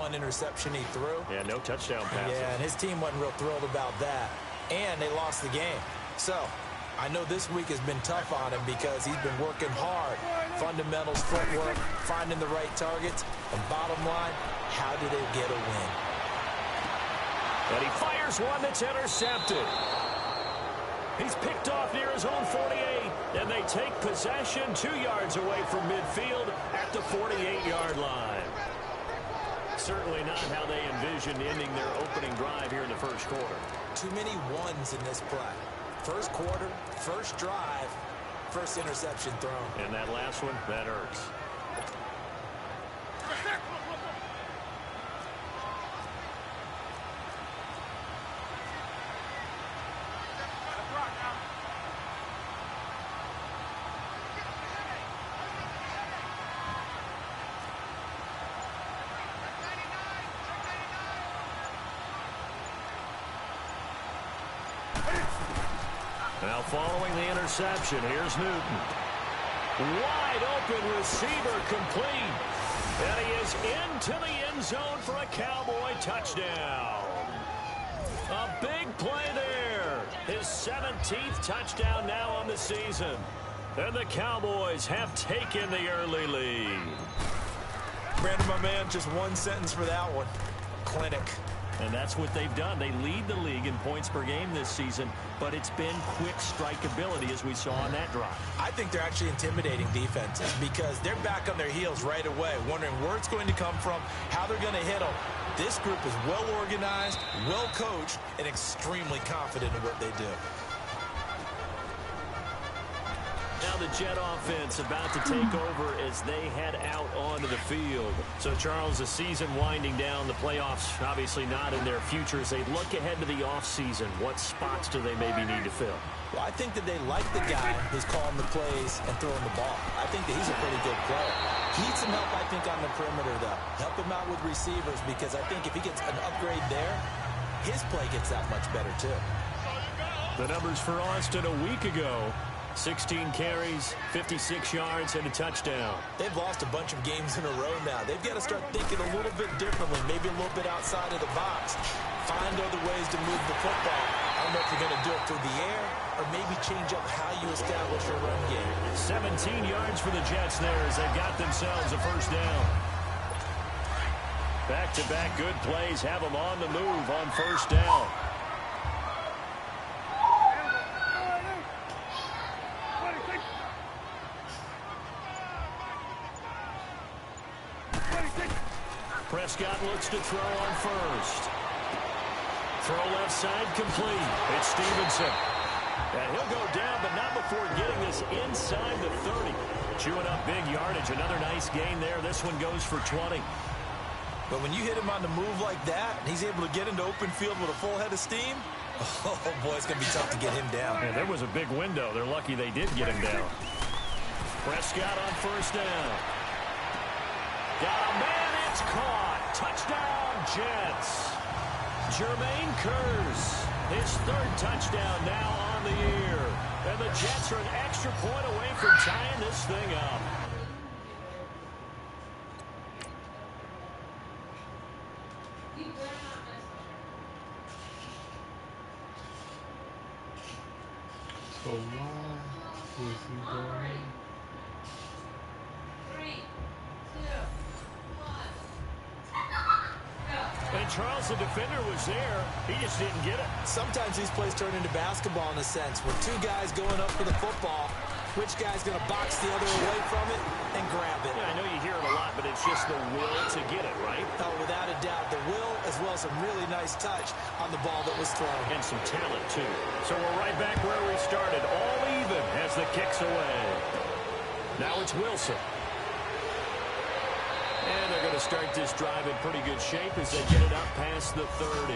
one interception he threw. Yeah, no touchdown passes. Yeah, and his team wasn't real thrilled about that. And they lost the game. So, I know this week has been tough on him because he's been working hard. Fundamentals, footwork, finding the right targets. And bottom line, how do they get a win? And he fires one that's intercepted. He's picked off near his own 48, and they take possession 2 yards away from midfield at the 48-yard line. Certainly not how they envisioned ending their opening drive here in the first quarter. Too many ones in this play. First quarter, first drive, first interception thrown. And that last one, that hurts. Now following the interception, here's Newton. Wide open receiver complete. And he is into the end zone for a Cowboy touchdown. A big play there. His 17th touchdown now on the season. And the Cowboys have taken the early lead. Brandon, my man, just one sentence for that one. Clinic. And that's what they've done. They lead the league in points per game this season, but it's been quick strikeability as we saw on that drive. I think they're actually intimidating defenses because they're back on their heels right away, wondering where it's going to come from, how they're going to hit them. This group is well organized, well coached, and extremely confident in what they do. Now the Jet offense about to take over as they head out onto the field. So, Charles, the season winding down, the playoffs obviously not in their future. As they look ahead to the offseason, what spots do they maybe need to fill? Well, I think that they like the guy who's calling the plays and throwing the ball. I think that he's a pretty good player. He needs some help, I think, on the perimeter, though. Help him out with receivers because I think if he gets an upgrade there, his play gets that much better, too. The numbers for Austin a week ago. 16 carries, 56 yards, and a touchdown. They've lost a bunch of games in a row now. They've got to start thinking a little bit differently, maybe a little bit outside of the box. Find other ways to move the football. I don't know if you're going to do it through the air or maybe change up how you establish your run game. 17 yards for the Jets there as they've got themselves a first down. Back-to-back good plays have them on the move on first down. Prescott looks to throw on first. Throw left side complete. It's Stevenson. And he'll go down, but not before getting this inside the 30. Chewing up big yardage. Another nice gain there. This one goes for 20. But when you hit him on the move like that, and he's able to get into open field with a full head of steam, oh, boy, it's going to be tough to get him down. Yeah, there was a big window. They're lucky they did get him down. Prescott on first down. Got a man. It's caught. Touchdown, Jets. Jermaine Kearse, his third touchdown now on the year. And the Jets are an extra point away from tying this thing up. So long is he going? 3, 2, 1. And Charles, the defender, was there. He just didn't get it. Sometimes these plays turn into basketball in a sense, where two guys going up for the football. Which guy's going to box the other away from it and grab it? Yeah, I know you hear it a lot, but it's just the will to get it, right? Oh, without a doubt, the will as well as some really nice touch on the ball that was thrown. And some talent, too. So we're right back where we started, all even as the kick's away. Now it's Wilson. And they're going to start this drive in pretty good shape as they get it up past the 30.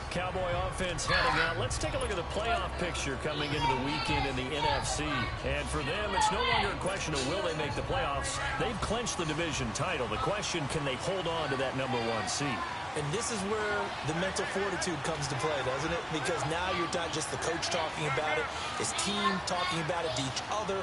Cowboy offense heading out. Let's take a look at the playoff picture coming into the weekend in the NFC. And for them, it's no longer a question of will they make the playoffs. They've clinched the division title. The question, can they hold on to that #1 seed? And this is where the mental fortitude comes to play, doesn't it? Because now you're not just the coach talking about it, his team talking about it to each other,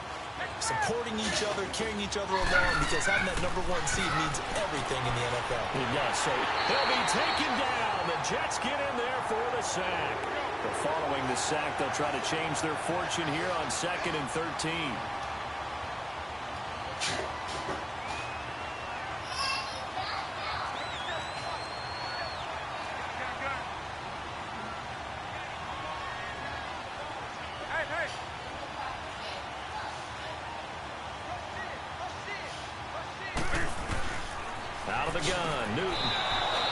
supporting each other, carrying each other along, because having that #1 seed means everything in the NFL. It does. So he'll be taken down. The Jets get in there for the sack. But following the sack, they'll try to change their fortune here on 2nd and 13. Out of the gun, Newton.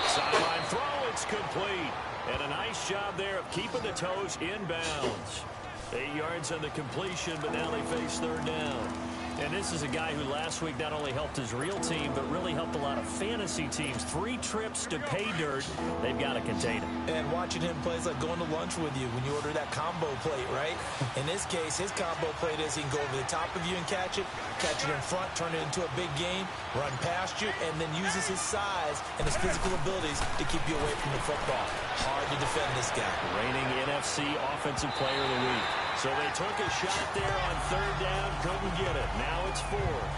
Sideline throw, it's complete. And a nice job there of keeping the toes in bounds. 8 yards on the completion, but now they face 3rd down. And this is a guy who last week not only helped his real team, but really helped a lot of fantasy teams. 3 trips to pay dirt. They've got to contain him. And watching him play is like going to lunch with you when you order that combo plate, right? In this case, his combo plate is he can go over the top of you and catch it in front, turn it into a big game, run past you, and then uses his size and his physical abilities to keep you away from the football. Hard to defend this guy. Reigning NFC Offensive Player of the Week. So they took a shot there on 3rd down, couldn't get it. Now it's 4th.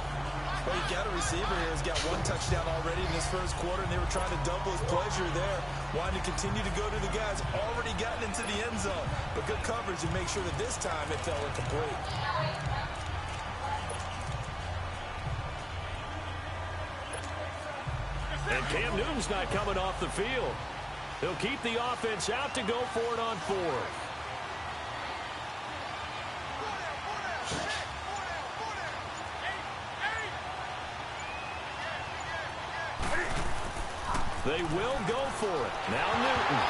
Well, you got a receiver here who's got 1 touchdown already in this first quarter, and they were trying to double his pleasure there, wanting to continue to go to the guys already gotten into the end zone. But good coverage to make sure that this time it fell incomplete. And Cam Newton's not coming off the field. He'll keep the offense out to go for it on 4th. They will go for it. Now Newton.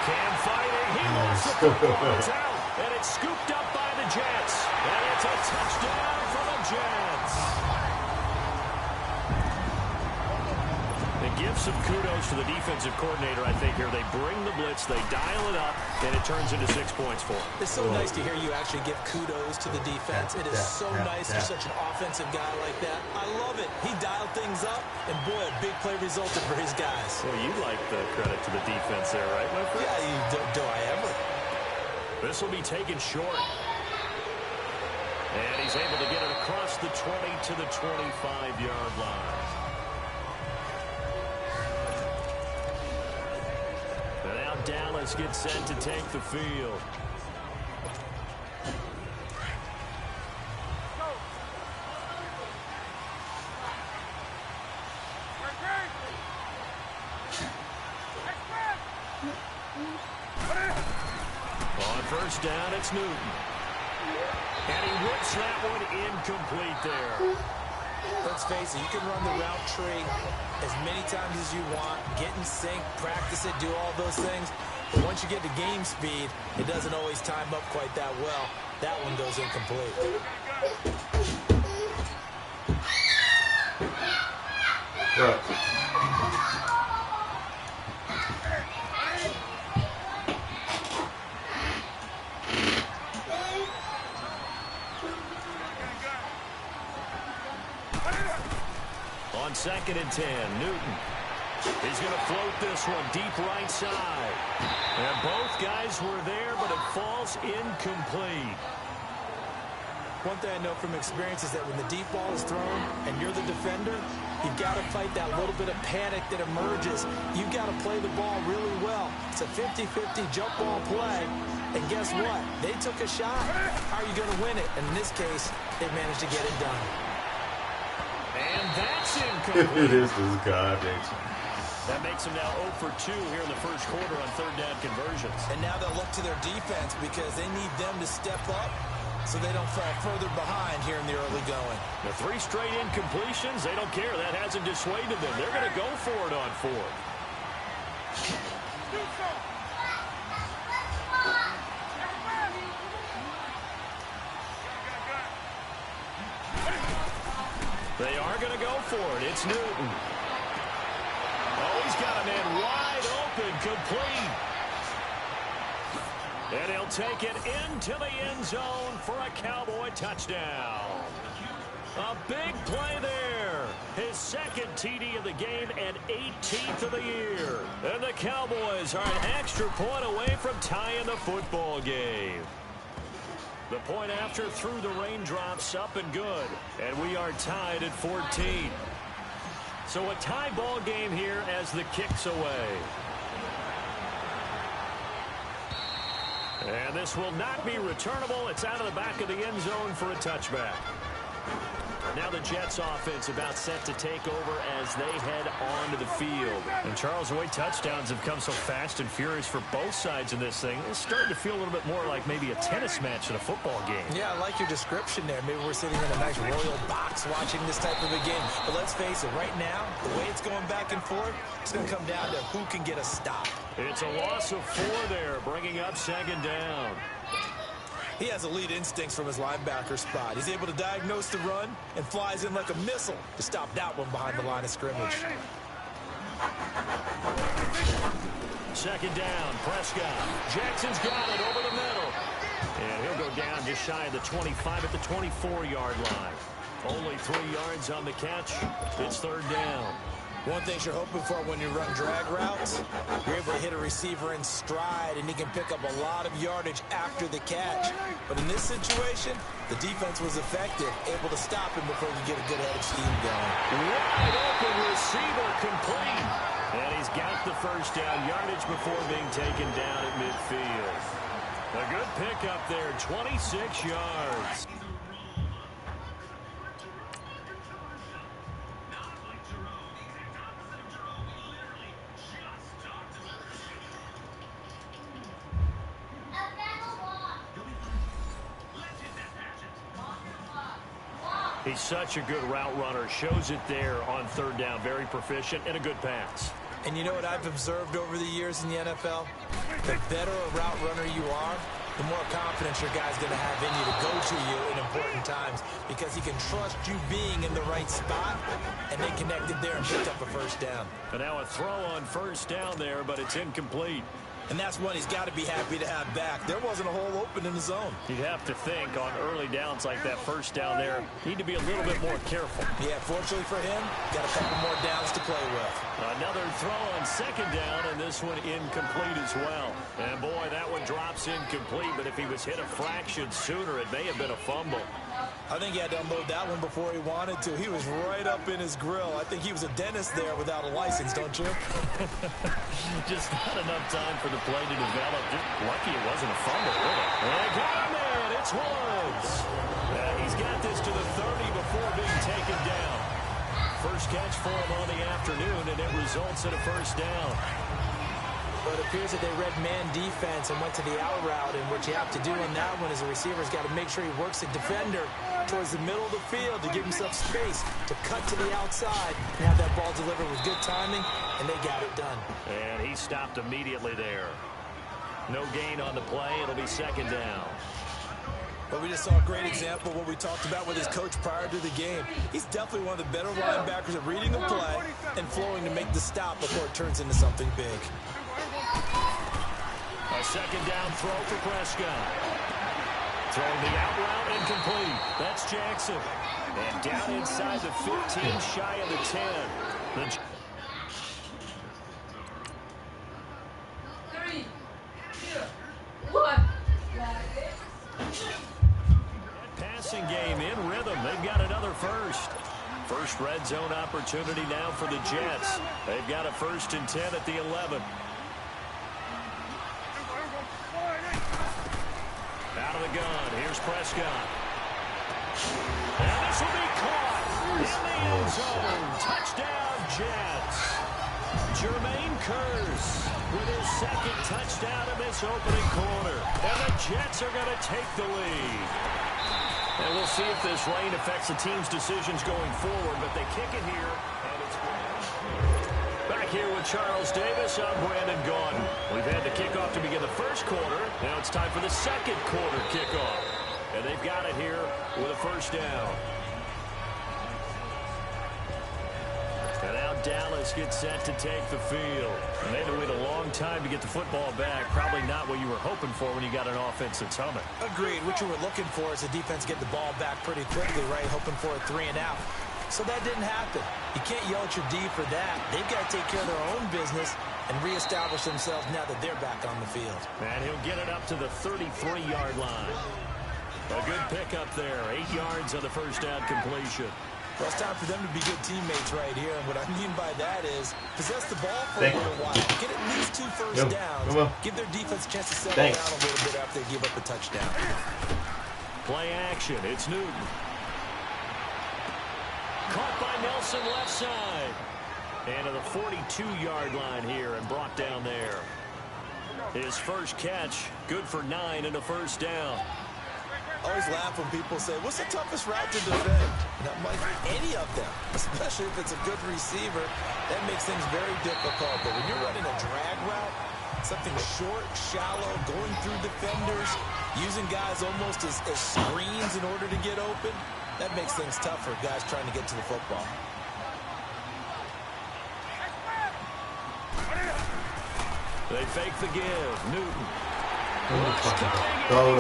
Cam fighting. He lost the football. It's out. And it's scooped up by the Jets. And it's a touchdown for the Jets. It gives some kudos to the defensive coordinator, I think, here. They bring the blitz, they dial it up, and it turns into 6 points for them. It's so nice to hear you actually give kudos to the defense. It is so nice for such an offensive guy like that. I love it. He dialed things up, and boy, a big play resulted for his guys. Well, you like the credit to the defense there, right, my friend? Yeah, do I ever? This will be taken short. And he's able to get it across the 20 to the 25-yard line. And now Dallas gets set to take the field. On 1st down, it's Newton. And he whips that one incomplete there. Let's face it, you can run the route tree as many times as you want, get in sync, practice it, do all those things. But once you get to game speed, it doesn't always time up quite that well. That one goes incomplete. Right. On 2nd and 10, Newton. He's going to float this one deep right side. And both guys were there, but it falls incomplete. One thing I know from experience is that when the deep ball is thrown and you're the defender, you've got to fight that little bit of panic that emerges. You've got to play the ball really well. It's a 50-50 jump ball play. And guess what? They took a shot. How are you going to win it? And in this case, they managed to get it done. And that's incomplete. This is garbage. That makes them now 0 for 2 here in the first quarter on 3rd down conversions. And now they'll look to their defense because they need them to step up so they don't fall further behind here in the early going. The 3 straight incompletions, they don't care. That hasn't dissuaded them. They're going to go for it on 4th. They are going to go for it. It's Newton. Oh, he's got a man wide open, complete. And he'll take it into the end zone for a Cowboy touchdown. A big play there. His second TD of the game and 18th of the year. And the Cowboys are an extra point away from tying the football game. The point after through the raindrops, up and good. And we are tied at 14. So a tie ball game here as the kick's away. And this will not be returnable. It's out of the back of the end zone for a touchback. Now the Jets offense about set to take over as they head onto the field. And Charles, the way touchdowns have come so fast and furious for both sides in this thing, it's starting to feel a little bit more like maybe a tennis match in a football game. Yeah, I like your description there. Maybe we're sitting in a nice royal box watching this type of a game. But let's face it, right now, the way it's going back and forth, it's going to come down to who can get a stop. It's a loss of 4 there, bringing up second down. He has elite instincts from his linebacker spot. He's able to diagnose the run and flies in like a missile to stop that one behind the line of scrimmage. Second down, Prescott. Jackson's got it over the middle. And he'll go down just shy of the 25 at the 24-yard line. Only 3 yards on the catch. It's third down. One thing you're hoping for when you run drag routes, you're able to hit a receiver in stride, and he can pick up a lot of yardage after the catch. But in this situation, the defense was effective, able to stop him before you get a good head of steam going. Wide open receiver complete. And he's got the first down yardage before being taken down at midfield. A good pickup there, 26 yards. He's such a good route runner. Shows it there on third down. Very proficient and a good pass. And you know what I've observed over the years in the NFL? The better a route runner you are, the more confidence your guy's going to have in you to go to you in important times because he can trust you being in the right spot, and they connected there and picked up a first down. And now a throw on first down there, but it's incomplete. And that's one he's got to be happy to have back. There wasn't a hole open in the zone. You'd have to think on early downs like that first down there, need to be a little bit more careful. Yeah, fortunately for him, got a couple more downs to play with. Another throw on second down, and this one incomplete as well. And boy, that one drops incomplete, but if he was hit a fraction sooner, it may have been a fumble. I think he had to unload that one before he wanted to. He was right up in his grill. I think he was a dentist there without a license, don't you? Just not enough time for the play to develop. Just lucky it wasn't a fumble, really. And got him in. It's Woods. He's got this to the 30 before being taken down. First catch for him on the afternoon, and it results in a first down. But it appears that they read man defense and went to the out route, and what you have to do on that one is the receiver's got to make sure he works the defender towards the middle of the field to give himself space to cut to the outside and have that ball delivered with good timing, and they got it done. And he stopped immediately there. No gain on the play. It'll be second down. But we just saw a great example of what we talked about with his coach prior to the game. He's definitely one of the better linebackers at reading the play and flowing to make the stop before it turns into something big. A second down throw for Prescott. Throwing the out route incomplete. That's Jackson. And down inside the 15, shy of the 10. 3, 2, 1. Passing game in rhythm. They've got another first. First red zone opportunity now for the Jets. They've got a 1st and 10 at the 11. Out of the gun. Here's Prescott. And this will be caught in the end zone. Touchdown, Jets. Jermaine Kearse with his second touchdown in this opening quarter. And the Jets are going to take the lead. And we'll see if this rain affects the team's decisions going forward, but they kick it here, and it's back here with Charles Davis. I'm Brandon Gaudin. We've had the kickoff to begin the first quarter. Now it's time for the second quarter kickoff. And they've got it here with a first down. And now Dallas gets set to take the field. And they had to wait a long time to get the football back. Probably not what you were hoping for when you got an offense that's humming. Agreed. What you were looking for is the defense get the ball back pretty quickly, right? Hoping for a 3 and out. So that didn't happen. You can't yell at your D for that. They've got to take care of their own business and reestablish themselves now that they're back on the field. And he'll get it up to the 33-yard line. A good pickup there. 8 yards on the first down completion. Well, it's time for them to be good teammates right here. And what I mean by that is possess the ball for a little while. Get at least 2 first downs. Give their defense a chance to settle down a little bit after they give up a touchdown. Play action. It's Newton. Caught by Nelson left side. And to the 42-yard line here and brought down there. His first catch, good for 9 and a first down. I always laugh when people say, what's the toughest route to defend? And I'm like, any of them, especially if it's a good receiver. That makes things very difficult. But when you're running a drag route, something short, shallow, going through defenders, using guys almost as screens in order to get open, that makes things tough for guys trying to get to the football. They fake the give. Newton. Throw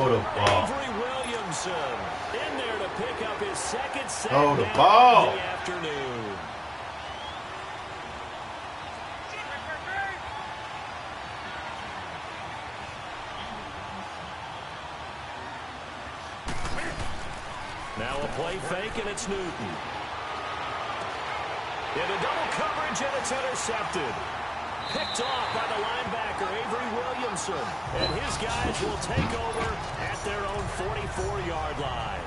the ball. Avery Williamson in there to pick up his second sack Throw the now ball. of the afternoon. Now a play fake, and it's Newton. Into double coverage, and it's intercepted. Picked off by the linebacker, Avery Williamson. And his guys will take over at their own 44-yard line.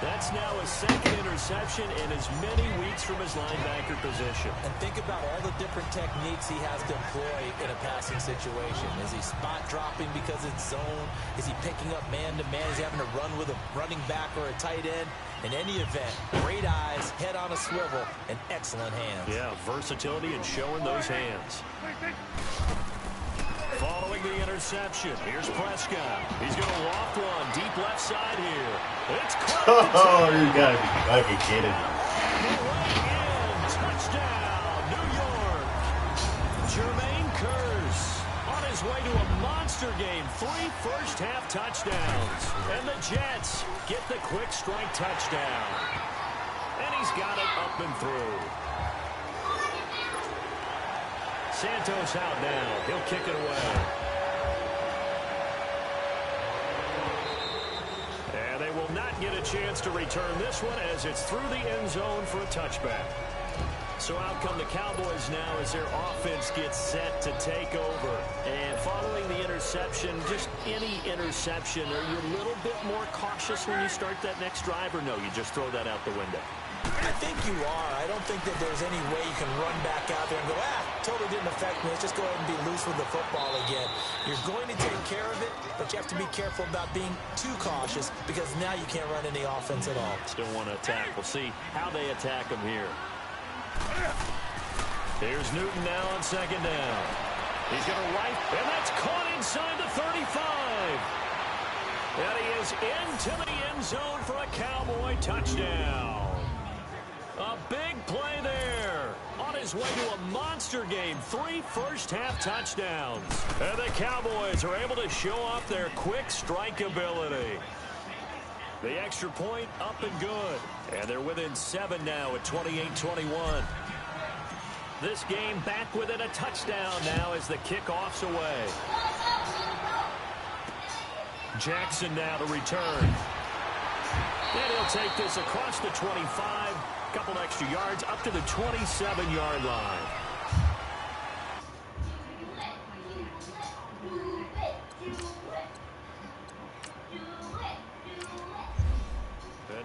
That's now a second interception in as many weeks from his linebacker position. And think about all the different techniques he has to employ in a passing situation. Is he spot dropping because it's zone? Is he picking up man-to-man? Is he having to run with a running back or a tight end? In any event, great eyes, head on a swivel, and excellent hands. Yeah, versatility and showing those hands. Following the interception, here's Prescott. He's going to loft one deep left side here. It's caught. Oh, you gotta be fucking kidding me. Way in. Touchdown, New York. Jermaine Kearse on his way to a monster game. 3 first-half touchdowns. And the Jets get the quick strike touchdown. And he's got it up and through. Santos out now. He'll kick it away. And they will not get a chance to return this one as it's through the end zone for a touchback. So out come the Cowboys now as their offense gets set to take over. And following the interception, just any interception, are you a little bit more cautious when you start that next drive, or no, you just throw that out the window? I think you are. I don't think that there's any way you can run back out there and go, totally didn't affect me. Let's just go ahead and be loose with the football again. You're going to take care of it, but you have to be careful about being too cautious because now you can't run any offense at all. Still want to attack. We'll see how they attack him here. Here's Newton now on second down. He's going to right, and that's caught inside the 35. And he is into the end zone for a Cowboy touchdown. A big play there. On his way to a monster game. 3 first-half touchdowns. And the Cowboys are able to show off their quick strike ability. The extra point up and good. And they're within 7 now at 28-21. This game back within a touchdown now as the kickoff's away. Jackson now to return. And he'll take this across the 25. Couple extra yards up to the 27-yard line.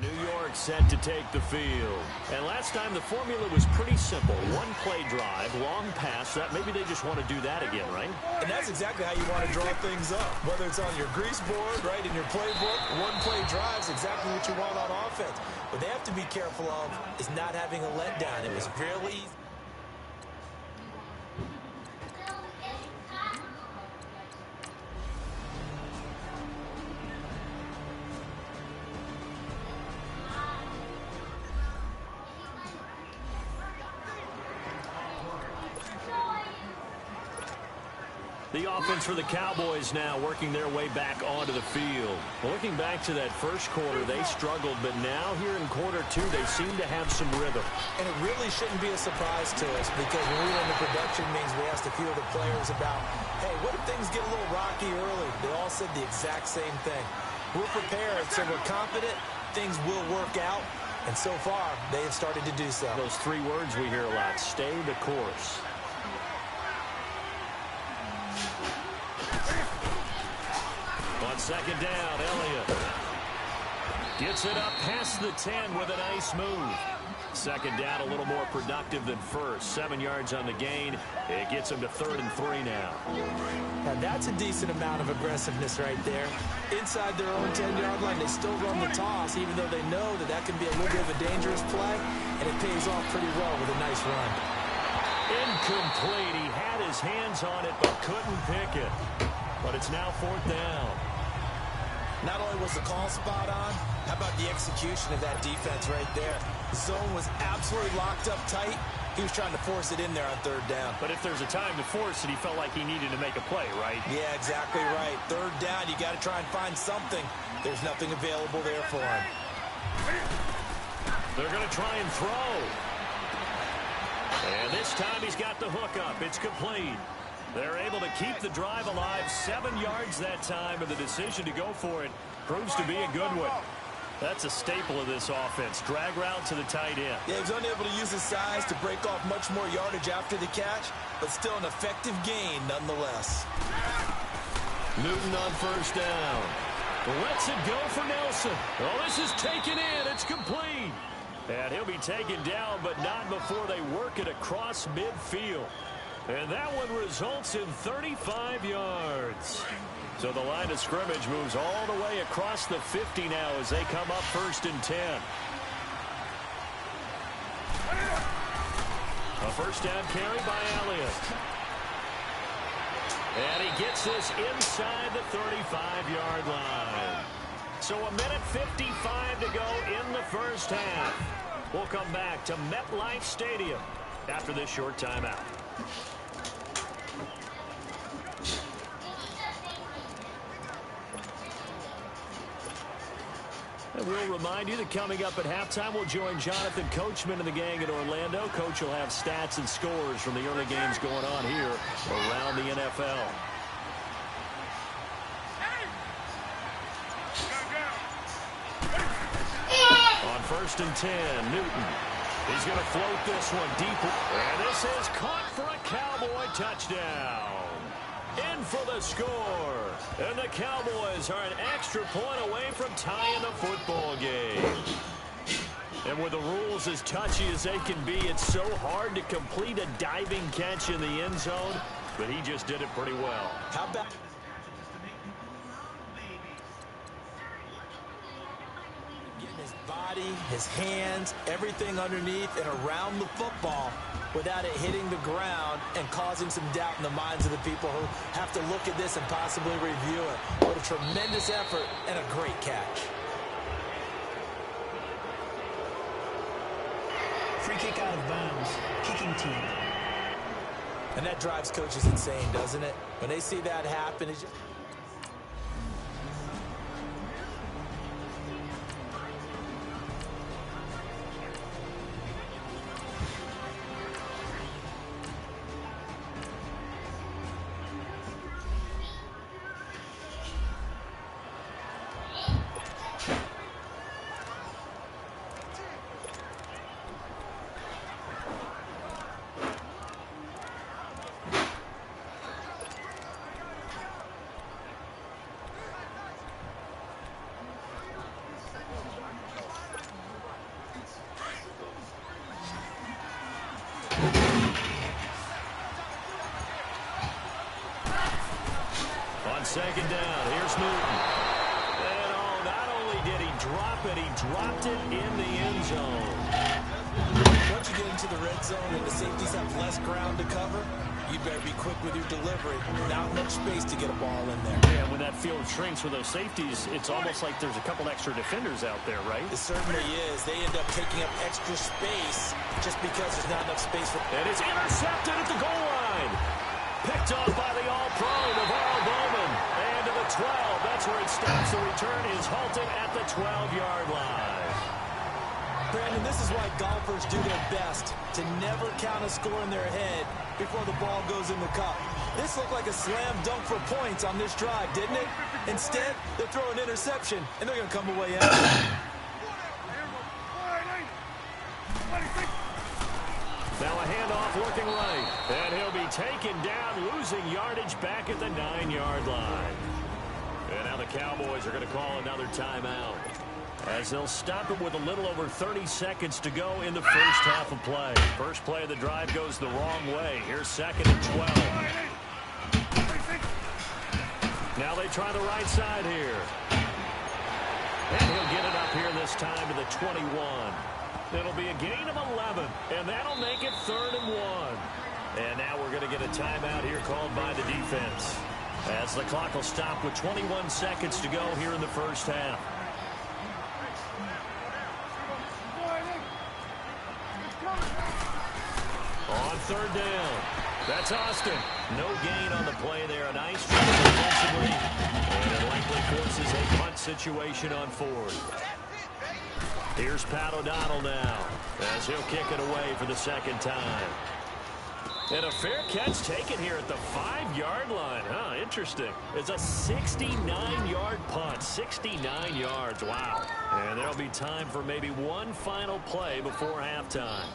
New York set to take the field. And last time the formula was pretty simple. 1 play drive, long pass. That maybe they just want to do that again, right? And that's exactly how you want to draw things up. Whether it's on your grease board, right, in your playbook, 1 play drive is exactly what you want on offense. What they have to be careful of is not having a letdown. It was really easy. The offense for the Cowboys now working their way back onto the field. Well, looking back to that first quarter, they struggled, but now here in quarter two, they seem to have some rhythm. And it really shouldn't be a surprise to us because when we were in the production meetings, we asked a few of the players about, hey, what if things get a little rocky early? They all said the exact same thing. We're prepared, so we're confident things will work out. And so far, they have started to do so. Those three words we hear a lot, stay the course. On second down, Elliott gets it up past the 10 with a nice move. Second down, a little more productive than first. 7 yards on the gain. It gets him to 3rd and 3 now. Now that's a decent amount of aggressiveness right there. Inside their own 10-yard line, they still run the toss, even though they know that that can be a little bit of a dangerous play, and it pays off pretty well with a nice run. Incomplete. He had his hands on it, but couldn't pick it. But it's now 4th down. Not only was the call spot on, how about the execution of that defense right there? The zone was absolutely locked up tight. He was trying to force it in there on 3rd down. But if there's a time to force it, he felt like he needed to make a play, right? Yeah, exactly right. 3rd down, you got to try and find something. There's nothing available there for him. They're going to try and throw. And this time he's got the hook up. It's complete. They're able to keep the drive alive. 7 yards that time, and the decision to go for it proves to be a good one. That's a staple of this offense. Drag route to the tight end. Yeah, he was unable to use his size to break off much more yardage after the catch, but still an effective gain nonetheless. Newton on 1st down. Lets it go for Nelson. Oh, this is taken in. It's complete. And he'll be taken down, but not before they work it across midfield. And that one results in 35 yards. So the line of scrimmage moves all the way across the 50 now as they come up 1st and 10. A 1st down carry by Elliott. And he gets this inside the 35-yard line. So 1:55 to go in the first half. We'll come back to MetLife Stadium after this short timeout. And we'll remind you that coming up at halftime, we'll join Jonathan Coachman and the gang in Orlando. Coach will have stats and scores from the early games going on here around the NFL. On 1st and 10, Newton. He's going to float this one deep. And this is caught for a Cowboy touchdown. In for the score. And the Cowboys are an extra point away from tying the football game. And with the rules as touchy as they can be, it's so hard to complete a diving catch in the end zone. But he just did it pretty well. How about getting his body, his hands, everything underneath and around the football without it hitting the ground and causing some doubt in the minds of the people who have to look at this and possibly review it. What a tremendous effort and a great catch. Free kick out of bounds. Kicking team. And that drives coaches insane, doesn't it? When they see that happen, it's just... Second down, here's Newton. And oh, not only did he drop it, he dropped it in the end zone. Once you get into the red zone and the safeties have less ground to cover, you better be quick with your delivery. Not much space to get a ball in there. Yeah, when that field shrinks with those safeties, it's almost like there's a couple extra defenders out there, right? It certainly is. They end up taking up extra space just because there's not enough space for... And it's intercepted at the goal line. Picked off by the All-Pro, Navarro Bowman. And to the 12. That's where it stops. The return is halted at the 12-yard line. Brandon, this is why golfers do their best to never count a score in their head before the ball goes in the cup. This looked like a slam dunk for points on this drive, didn't it? Instead, they'll throw an interception, and they're going to come away empty. Now a handoff looking right. And he'll be taken down, losing yardage back at the 9-yard line. And now the Cowboys are going to call another timeout, as they'll stop it with a little over 30 seconds to go in the first half of play. First play of the drive goes the wrong way. Here's 2nd and 12. Now they try the right side here. And he'll get it up here this time to the 21. It'll be a gain of 11, and that'll make it 3rd and 1. And now we're going to get a timeout here called by the defense, as the clock will stop with 21 seconds to go here in the first half. On 3rd down, that's Austin. No gain on the play there. A nice job defensively, and it likely forces a punt situation on 4th. Here's Pat O'Donnell now, as he'll kick it away for the 2nd time. And a fair catch taken here at the 5-yard line. Huh, interesting. It's a 69-yard punt. 69 yards, wow. And there'll be time for maybe one final play before halftime.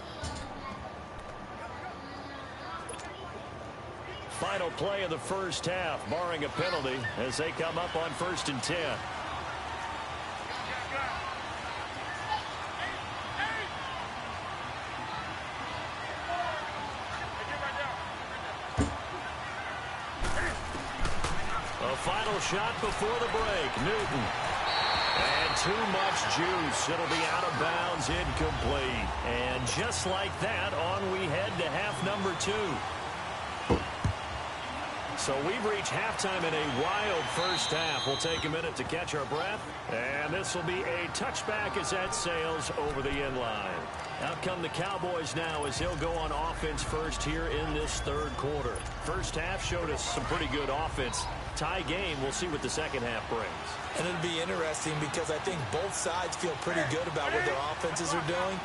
Final play of the first half, barring a penalty, as they come up on 1st and 10. Final shot before the break. Newton. And too much juice. It'll be out of bounds, incomplete. And just like that, on we head to half number 2. So we've reached halftime in a wild first half. We'll take a minute to catch our breath. And this will be a touchback as that sails over the end line. Out come the Cowboys now, as they'll go on offense first here in this 3rd quarter. First half showed us some pretty good offense. Tie game. We'll see what the second half brings. And it'll be interesting because I think both sides feel pretty good about what their offenses are doing.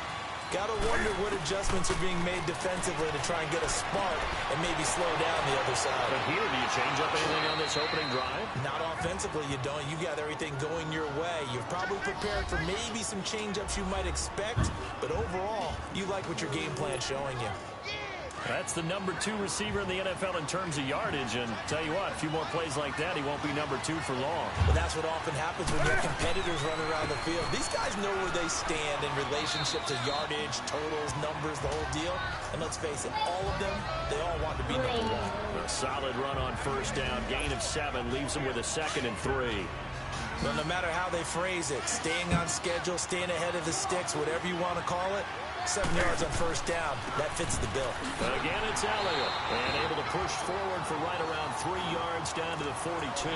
Got to wonder what adjustments are being made defensively to try and get a spark and maybe slow down the other side. But here, do you change up anything on this opening drive? Not offensively, you don't. You got everything going your way. You've probably prepared for maybe some change-ups you might expect, but overall, you like what your game plan's showing you. That's the number 2 receiver in the NFL in terms of yardage, and tell you what, a few more plays like that, he won't be number 2 for long. But that's what often happens when you have competitors running around the field. These guys know where they stand in relationship to yardage, totals, numbers, the whole deal. And let's face it, all of them, they all want to be number 1. A solid run on 1st down, gain of 7, leaves them with a 2nd and 3. But no matter how they phrase it, staying on schedule, staying ahead of the sticks, whatever you want to call it, 7 yards on 1st down, that fits the bill. Again, it's Elliott, and able to push forward for right around 3 yards down to the 42.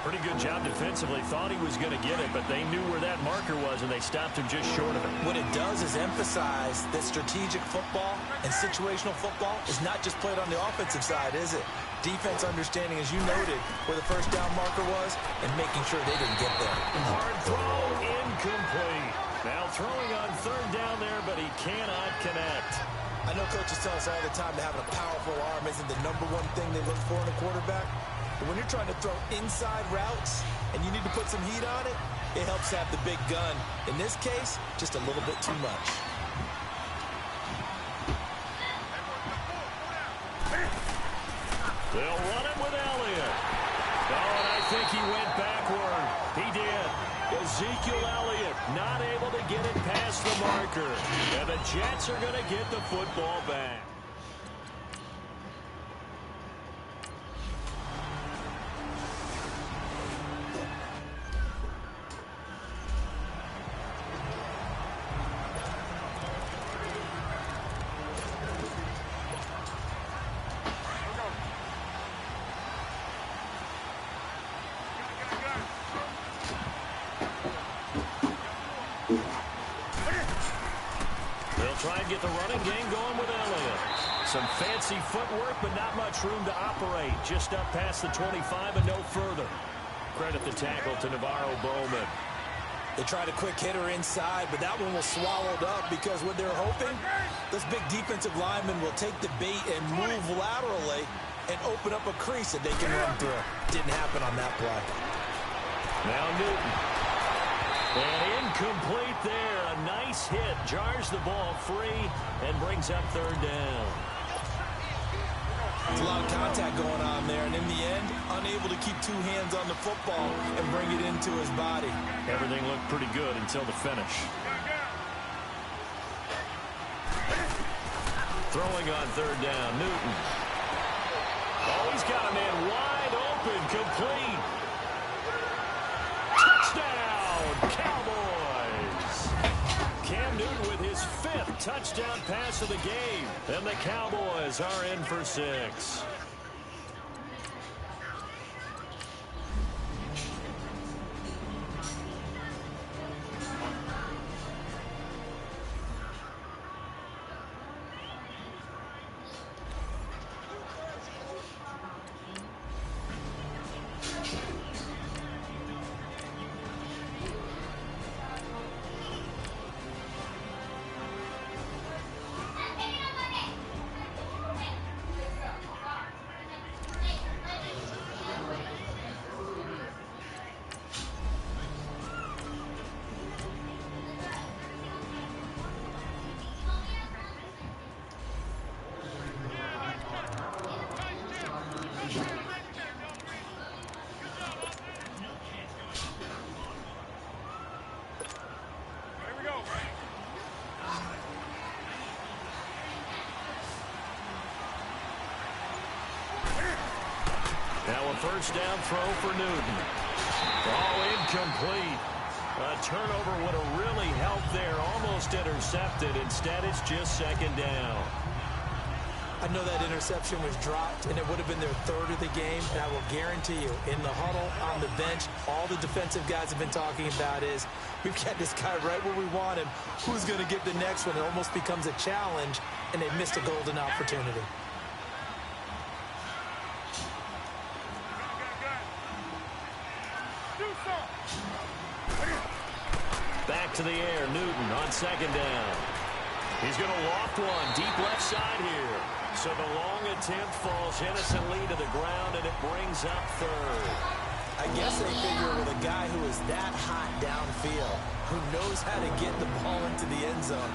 Pretty good job defensively. Thought he was going to get it, but they knew where that marker was, and they stopped him just short of it. What it does is emphasize that strategic football and situational football is not just played on the offensive side, is it? Defense understanding, as you noted, where the 1st down marker was and making sure they didn't get there. Hard throw, incomplete. Now throwing on 3rd down there, but he cannot connect. I know coaches tell us all the time that having a powerful arm isn't the number 1 thing they look for in a quarterback. But when you're trying to throw inside routes and you need to put some heat on it, it helps have the big gun. In this case, just a little bit too much. They'll run it with Elliott. Oh, and I think he went backward. He did. Ezekiel Elliott not able to get it past the marker. And the Jets are going to get the football back. Try and get the running game going with Elliott. So Some fancy footwork, but not much room to operate. Just up past the 25 and no further. Credit the tackle to Navarro Bowman. They tried a quick hitter inside, but that one was swallowed up because what they're hoping, this big defensive lineman will take the bait and move laterally and open up a crease that they can run through. Didn't happen on that play. Now Newton. And incomplete there. A nice hit. Jars the ball free and brings up third down. There's a lot of contact going on there, and in the end, unable to keep two hands on the football and bring it into his body. Everything looked pretty good until the finish. Throwing on third down, Newton. Oh, he's got a man wide open, complete. Touchdown, Cowboys! Cam Newton with his 5th touchdown pass of the game. And the Cowboys are in for 6. Now a first down throw for Newton. Oh, incomplete. A turnover would have really helped there. Almost intercepted. Instead, it's just second down. I know that interception was dropped, and it would have been their 3rd of the game, and I will guarantee you, in the huddle, on the bench, all the defensive guys have been talking about is, we've got this guy right where we want him. Who's going to get the next one? It almost becomes a challenge, and they missed a golden opportunity. Back to the air, Newton on second down. He's going to loft one, deep left side here. So the long attempt falls innocently to the ground, and it brings up third. I guess they figure with a guy who is that hot downfield, who knows how to get the ball into the end zone,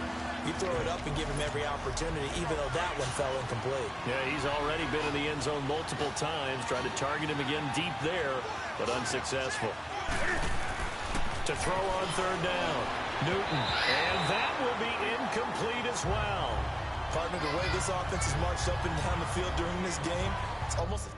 you throw it up and give him every opportunity, even though that one fell incomplete. Yeah, he's already been in the end zone multiple times, trying to target him again deep there, but unsuccessful. To throw on third down, Newton, and that will be incomplete as well. Partner, the way this offense has marched up and down the field during this game, it's almost...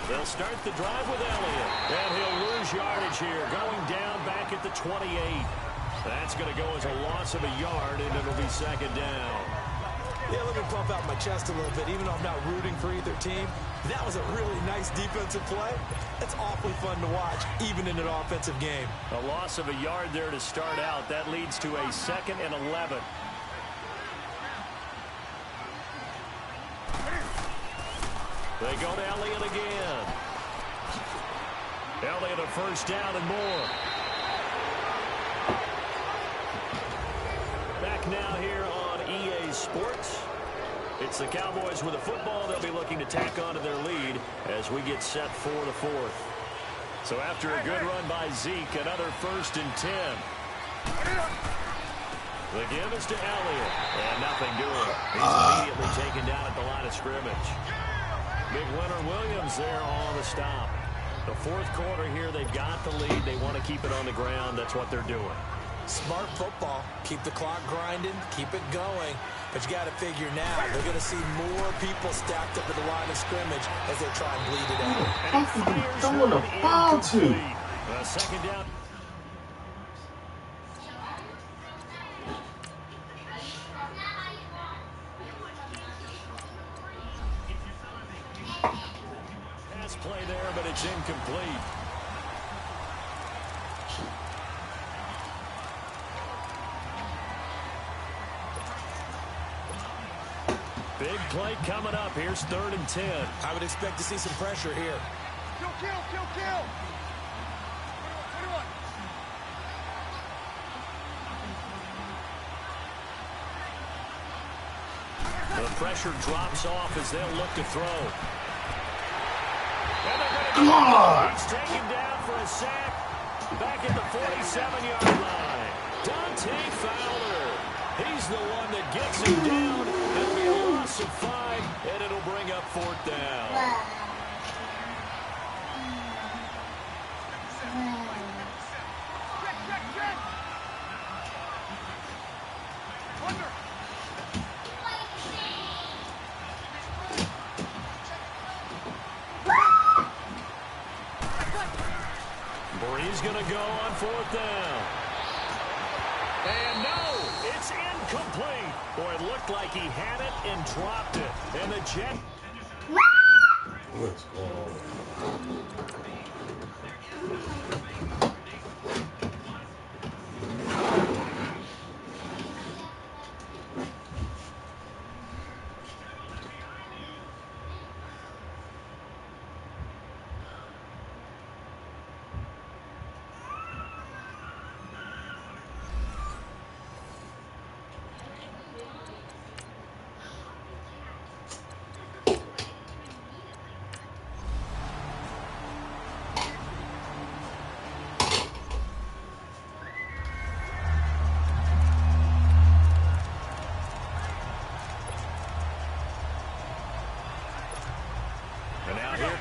They'll start the drive with Elliott. And he'll lose yardage here, going down back at the 28. That's going to go as a loss of a yard, and it'll be second down. Yeah, let me pump out my chest a little bit. Even though I'm not rooting for either team, that was a really nice defensive play. It's awfully fun to watch, even in an offensive game. A loss of a yard there to start out. That leads to a 2nd and 11. They go to Elliott again. Elliott a first down and more. Back back now here on EA Sports. It's the Cowboys with the football. They'll be looking to tack on to their lead as we get set for the fourth. So after a good run by Zeke, another 1st and 10. The give is to Elliott, and nothing doing. He's immediately taken down at the line of scrimmage. Big Leonard Williams there on the stop. The fourth quarter here, they've got the lead. They want to keep it on the ground. That's what they're doing. Smart football. Keep the clock grinding. Keep it going. But you got to figure now, they're going to see more people stacked up at the line of scrimmage as they try and bleed it out. Throwing the ball to. Second down. Pass play there, but it's incomplete. Big play coming up. Here's 3rd and 10. I would expect to see some pressure here. Kill. The pressure drops off as they'll look to throw. Come on! He's taken down for a sack. Back at the 47-yard line. Dante Fowler. He's the one that gets him down. It'll be a loss of 5, and it'll bring up 4th down. Bree's going to go on 4th down. And no, it's incomplete. Boy, it looked like he had it and dropped it. And the Jet. What's going on?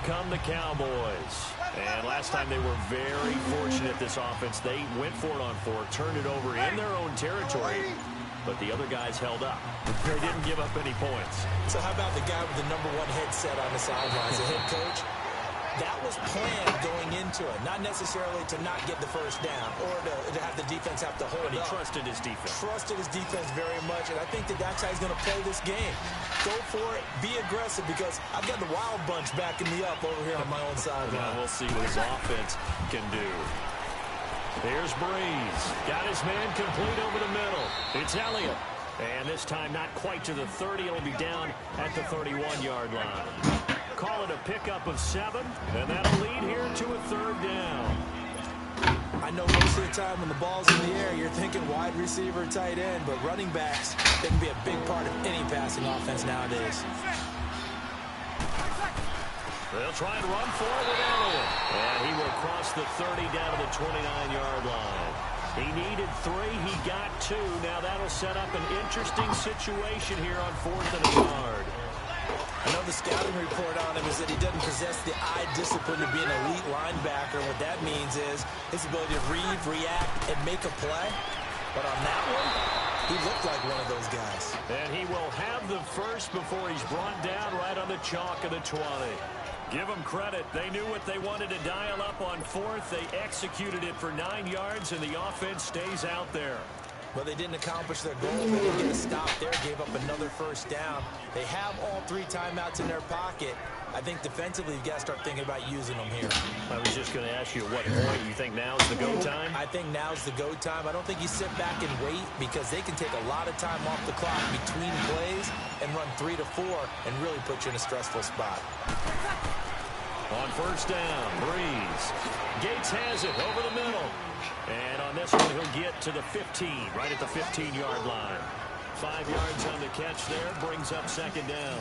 Come the Cowboys. And last time they were very fortunate, this offense. They went for it on 4, turned it over in their own territory, but the other guys held up. They didn't give up any points. So how about the guy with the #1 headset on the sidelines, the head coach? That was planned going into it, not necessarily to not get the first down or to have the defense have to hold But he up. trusted his defense. Trusted his defense very much, and I think that's how he's going to play this game. Go for it, be aggressive, because I've got the wild bunch backing me up over here on my own sideline. Now we'll see what his offense can do. Here's Breeze. Got his man complete over the middle. It's Elliott. And this time not quite to the 30. It'll be down at the 31-yard line. Call it a pickup of 7, and that'll lead here to a 3rd down. I know most of the time when the ball's in the air, you're thinking wide receiver, tight end, but running backs, they can be a big part of any passing offense nowadays. They'll try and run for it with Elliott. And he will cross the 30 down to the 29-yard line. He needed 3. He got 2. Now that'll set up an interesting situation here on 4th and a yard. I know the scouting report on him is that he doesn't possess the eye discipline to be an elite linebacker. What that means is his ability to read, react, and make a play. But on that one, he looked like one of those guys. And he will have the first before he's brought down right on the chalk of the 20. Give them credit. They knew what they wanted to dial up on 4th. They executed it for 9 yards, and the offense stays out there. Well, they didn't accomplish their goal. They didn't get a stop there, gave up another first down. They have all 3 timeouts in their pocket. I think defensively, you've got to start thinking about using them here. I was just going to ask you at what point you think now's the go time? I think now's the go time. I don't think you sit back and wait, because they can take a lot of time off the clock between plays and run 3 to 4 and really put you in a stressful spot. On first down, Breeze. Gates has it over the middle. And on this one, he'll get to the 15, right at the 15-yard line. 5 yards on the catch there, brings up second down.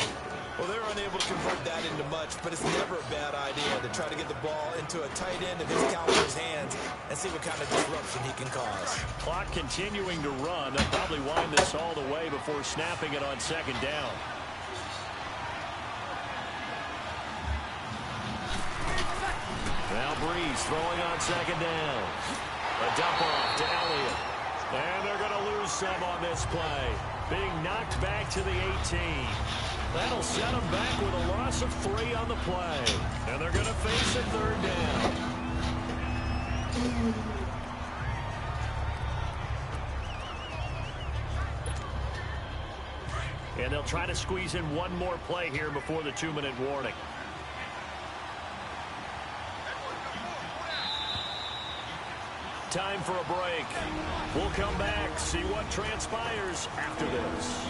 Well, they're unable to convert that into much, but it's never a bad idea to try to get the ball into a tight end of his caliber's hands and see what kind of disruption he can cause. Clock continuing to run. They'll probably wind this all the way before snapping it on second down. Now Breeze throwing on second down. A dump off to Elliott. And they're going to lose some on this play. Being knocked back to the 18. That'll set them back with a loss of 3 on the play. And they're going to face a third down. And they'll try to squeeze in one more play here before the 2-minute warning. Time for a break. We'll come back, see what transpires after this.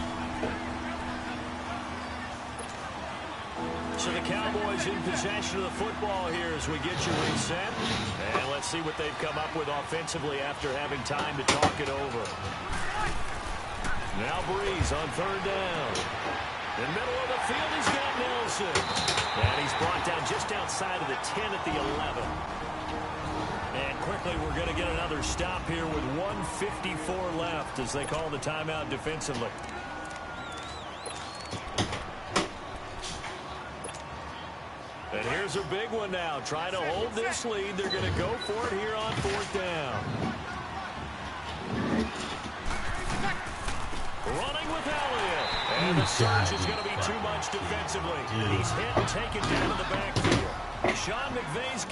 So the Cowboys in possession of the football here as we get you reset. And let's see what they've come up with offensively after having time to talk it over. Now Breeze on third down. In the middle of the field, he's got Nelson. And he's brought down just outside of the 10 at the 11. And quickly, we're going to get another stop here with 1:54 left as they call the timeout defensively. And here's a big one now. Trying to hold this lead. They're going to go for it here on fourth down. Running with Elliott. And the search is going to be too much defensively. He's hit and taken down in the backfield. Sean McVay's...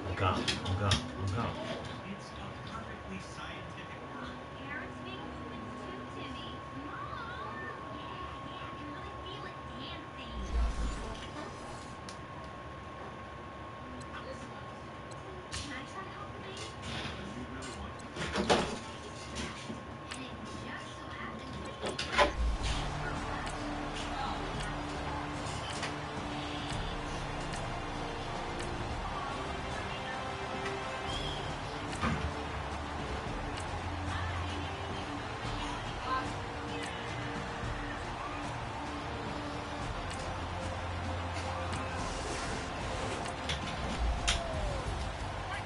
I'm gone.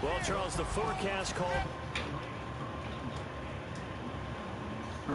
Well, Charles, the forecast called